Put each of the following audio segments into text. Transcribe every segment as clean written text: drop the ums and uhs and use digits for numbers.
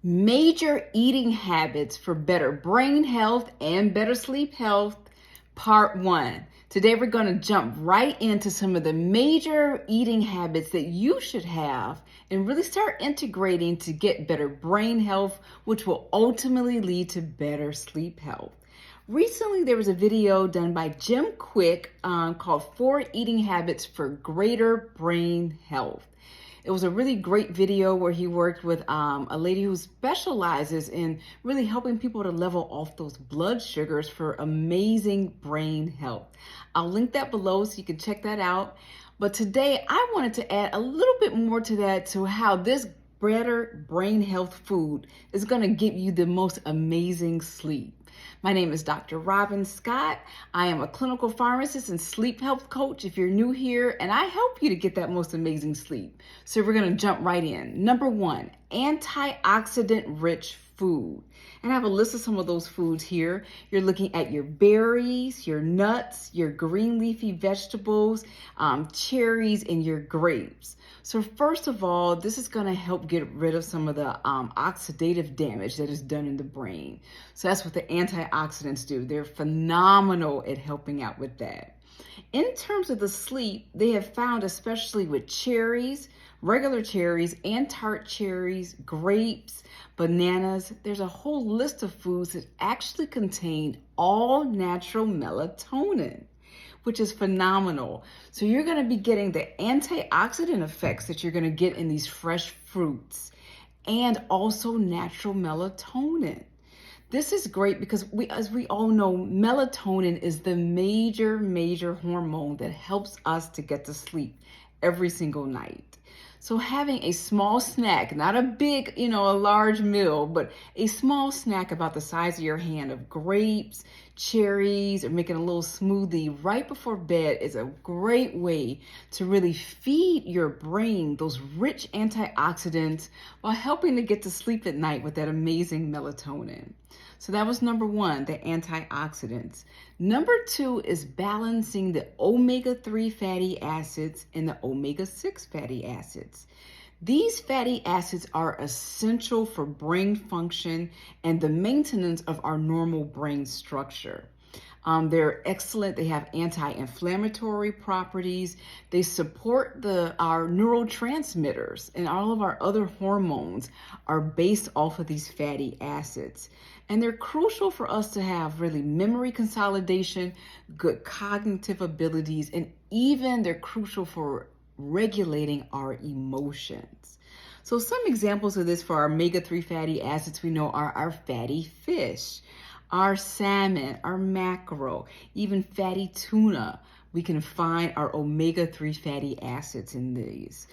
Major eating habits for better brain health and better sleep health, part 1. Today we're going to jump right into some of the major eating habits that you should have and really start integrating to get better brain health, which will ultimately lead to better sleep health. Recently, there was a video done by Jim Kwik called 4 Eating Habits for Greater Brain Health. It was a really great video where he worked with a lady who specializes in really helping people to level off those blood sugars for amazing brain health. I'll link that below so you can check that out. But today I wanted to add a little bit more to that, to how this better brain health food is going to give you the most amazing sleep. My name is Dr. Robyn Scott. I am a clinical pharmacist and sleep health coach if you're new here, and I help you to get that most amazing sleep. So we're going to jump right in. Number 1, antioxidant-rich food. And I have a list of some of those foods here. You're looking at your berries, your nuts, your green leafy vegetables, cherries, and your grapes. So first of all, this is going to help get rid of some of the oxidative damage that is done in the brain. So that's what the antioxidants do. They're phenomenal at helping out with that. In terms of the sleep, they have found, especially with cherries, regular cherries and tart cherries, grapes, bananas, there's a whole list of foods that actually contain all natural melatonin, which is phenomenal. So you're going to be getting the antioxidant effects that you're going to get in these fresh fruits and also natural melatonin. This is great because as we all know, melatonin is the major hormone that helps us to get to sleep every single night. So having a small snack, not a big, a large meal, but a small snack about the size of your hand of grapes, cherries, or making a little smoothie right before bed is a great way to really feed your brain those rich antioxidants while helping to get to sleep at night with that amazing melatonin. So that was number 1, the antioxidants. Number 2 is balancing the omega-3 fatty acids and the omega-6 fatty acids. These fatty acids are essential for brain function and the maintenance of our normal brain structure. They're excellent. They have anti-inflammatory properties. They support our neurotransmitters, and all of our other hormones are based off of these fatty acids. And they're crucial for us to have really memory consolidation, good cognitive abilities, and even they're crucial for regulating our emotions. So some examples of this for our omega-3 fatty acids we know are our fatty fish, our salmon, our mackerel, even fatty tuna. We can find our omega-3 fatty acids in these.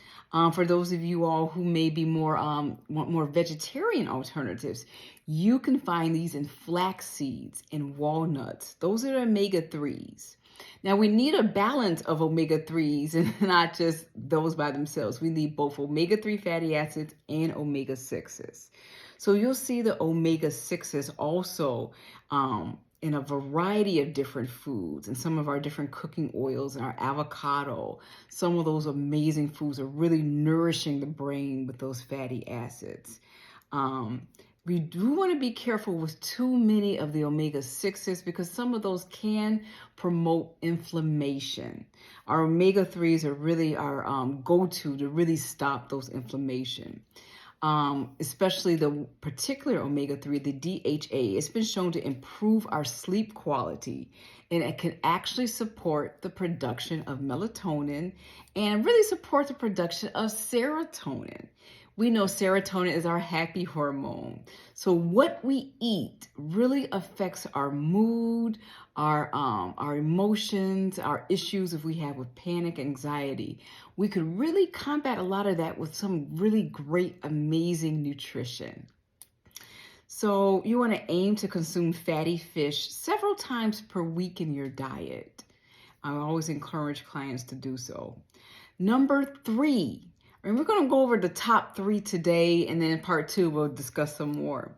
For those of you all who may be want more vegetarian alternatives, you can find these in flax seeds and walnuts. Those are the omega-3s. Now we need a balance of omega-3s and not just those by themselves. We need both omega-3 fatty acids and omega-6s. So you'll see the omega-6s also in a variety of different foods and some of our different cooking oils and our avocado. Some of those amazing foods are really nourishing the brain with those fatty acids. We do want to be careful with too many of the omega-6s because some of those can promote inflammation. Our omega-3s are really our go-to to really stop those inflammation. Especially the particular omega-3, the DHA. It's been shown to improve our sleep quality, and it can actually support the production of melatonin and really support the production of serotonin. We know serotonin is our happy hormone. So what we eat really affects our mood, our emotions, our issues if we have with panic, anxiety. We could really combat a lot of that with some really great, amazing nutrition. So you want to aim to consume fatty fish several times per week in your diet. I always encourage clients to do so. Number 3, And we're going to go over the top 3 today, and then in part 2, we'll discuss some more.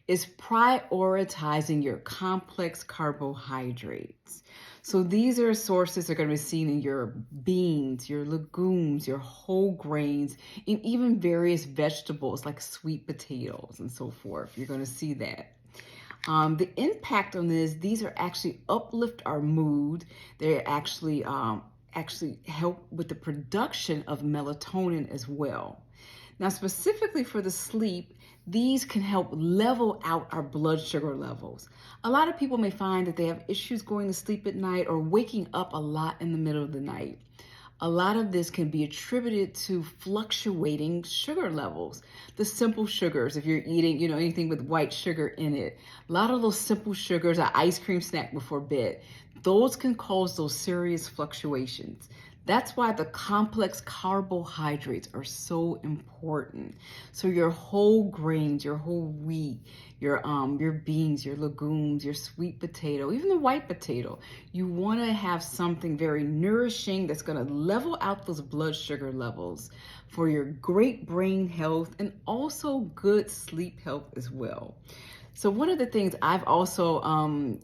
Is prioritizing your complex carbohydrates. So these are sources that are going to be seen in your beans, your legumes, your whole grains, and even various vegetables like sweet potatoes and so forth. You're going to see that. The impact on this, these are actually uplift our mood. They actually help with the production of melatonin as well. Now, specifically for the sleep, these can help level out our blood sugar levels. A lot of people may find that they have issues going to sleep at night or waking up a lot in the middle of the night. A lot of this can be attributed to fluctuating sugar levels. The simple sugars, if you're eating, anything with white sugar in it, a lot of those simple sugars, an ice cream snack before bed, those can cause those serious fluctuations. That's why the complex carbohydrates are so important. So your whole grains, your whole wheat, your beans, your legumes, your sweet potato, even the white potato, you want to have something very nourishing that's going to level out those blood sugar levels for your great brain health and also good sleep health as well. So one of the things I've also,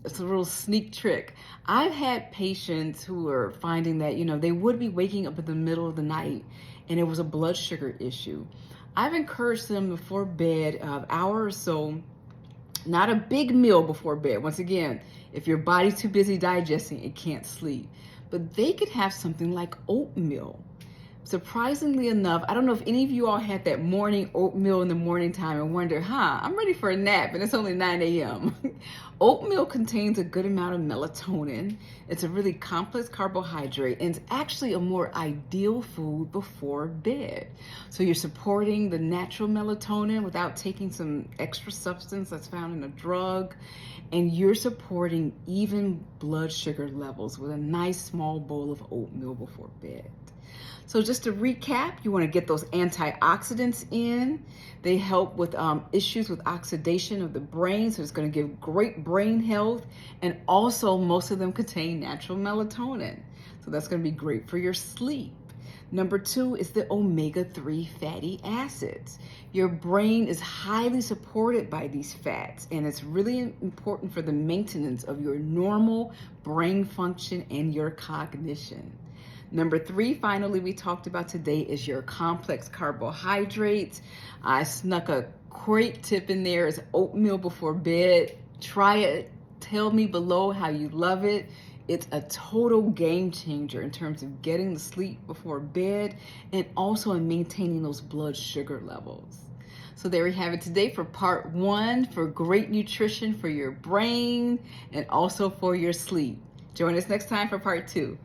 it's a little sneak trick. I've had patients who are finding that, they would be waking up in the middle of the night and it was a blood sugar issue. I've encouraged them before bed, an hour or so, not a big meal before bed. Once again, if your body's too busy digesting, it can't sleep. But they could have something like oatmeal. Surprisingly enough, I don't know if any of you all had that morning oatmeal in the morning time and wonder, I'm ready for a nap and it's only 9 a.m. Oatmeal contains a good amount of melatonin. It's a really complex carbohydrate and it's actually a more ideal food before bed. So you're supporting the natural melatonin without taking some extra substance that's found in a drug. And you're supporting even blood sugar levels with a nice small bowl of oatmeal before bed. So just to recap, you want to get those antioxidants in. They help with issues with oxidation of the brain, so it's going to give great brain health. And also, most of them contain natural melatonin. So that's going to be great for your sleep. Number 2 is the omega-3 fatty acids. Your brain is highly supported by these fats, and it's really important for the maintenance of your normal brain function and your cognition. Number 3, finally, we talked about today is your complex carbohydrates. I snuck a great tip in there is oatmeal before bed. Try it. Tell me below how you love it. It's a total game changer in terms of getting the sleep before bed and also in maintaining those blood sugar levels. So there we have it today for part 1 for great nutrition for your brain and also for your sleep. Join us next time for part 2.